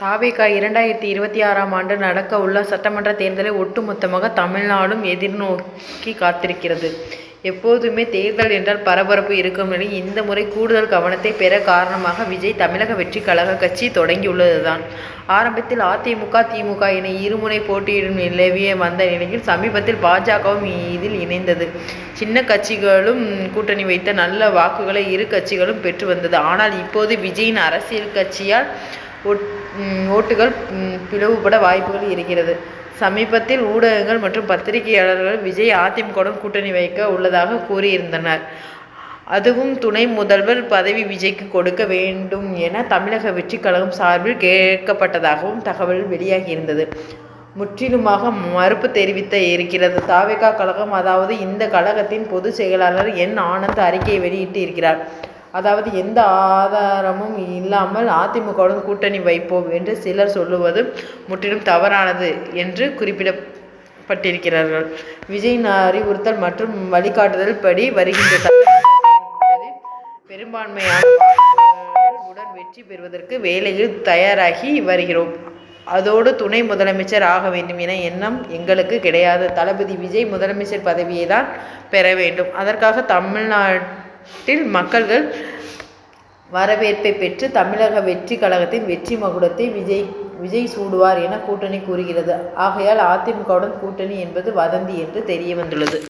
தாவேகா 2026ஆம் ஆண்டு நடக்க உள்ள சட்டமன்ற தேர்தலை ஒட்டுமொத்தமாக தமிழ்நாடும் எதிர்நோக்கி காத்திருக்கிறது. எப்போதுமே தேர்தல் என்றால் பரபரப்பு இருக்கும் நிலையில் இந்த முறை கூடுதல் கவனத்தை பெற காரணமாக விஜய் தமிழக வெற்றி கழக கட்சி தொடங்கியுள்ளதுதான். ஆரம்பத்தில் அதிமுக, திமுக என இருமுனை போட்டியிடும் நிலவிய வந்த நிலையில் சமீபத்தில் பாஜகவும் இதில் இணைந்தது. சின்ன கட்சிகளும் கூட்டணி வைத்த நல்ல வாக்குகளை இரு கட்சிகளும் பெற்று வந்தது. ஆனால் இப்போது விஜயின் அரசியல் கட்சியால் ஓட்டுகள் பிளவுபட வாய்ப்புகள் இருக்கிறது. சமீபத்தில் ஊடகங்கள் மற்றும் பத்திரிகையாளர்கள் விஜய் அதிமுகவுடன் கூட்டணி வைக்க உள்ளதாக கூறியிருந்தனர். அதுவும் துணை முதல்வர் பதவி விஜய்க்கு கொடுக்க வேண்டும் என தமிழக வெற்றி கழகம் சார்பில் கேட்கப்பட்டதாகவும் தகவல் வெளியாகியிருந்தது. முற்றிலுமாக மறுப்பு தெரிவித்த இருக்கிறது தாவேகா கழகம். அதாவது இந்த கழகத்தின் பொதுச் செயலாளர் என். ஆனந்த் அறிக்கையை வெளியிட்டு இருக்கிறார். அதாவது எந்த ஆதாரமும் இல்லாமல் அதிமுகவுடன் கூட்டணி வைப்போம் என்று சிலர் சொல்லுவது முற்றிலும் தவறானது என்று குறிப்பிடப்பட்டிருக்கிறார்கள். விஜயின் அறிவுறுத்தல் மற்றும் வழிகாட்டுதல் படி வருகின்ற தேர்தலில் பெரும்பான்மையான வாக்குகளுடன் வெற்றி பெறுவதற்கு வேலையில் தயாராகி வருகிறோம். அதோடு துணை முதலமைச்சர் ஆக வேண்டும் என எண்ணம் எங்களுக்கு கிடையாது. தளபதி விஜய் முதலமைச்சர் பதவியை தான் பெற வேண்டும். அதற்காக தமிழ்நாட்டில் மக்கள்கள் வரவேற்பை பெற்று தமிழக வெற்றி கழகத்தின் வெற்றி மகுடத்தை விஜய் சூடுவார் என கூட்டணி கூறுகிறது. ஆகையால் அதிமுகவுடன் கூட்டணி என்பது வதந்தி என்று தெரிய வந்துள்ளது.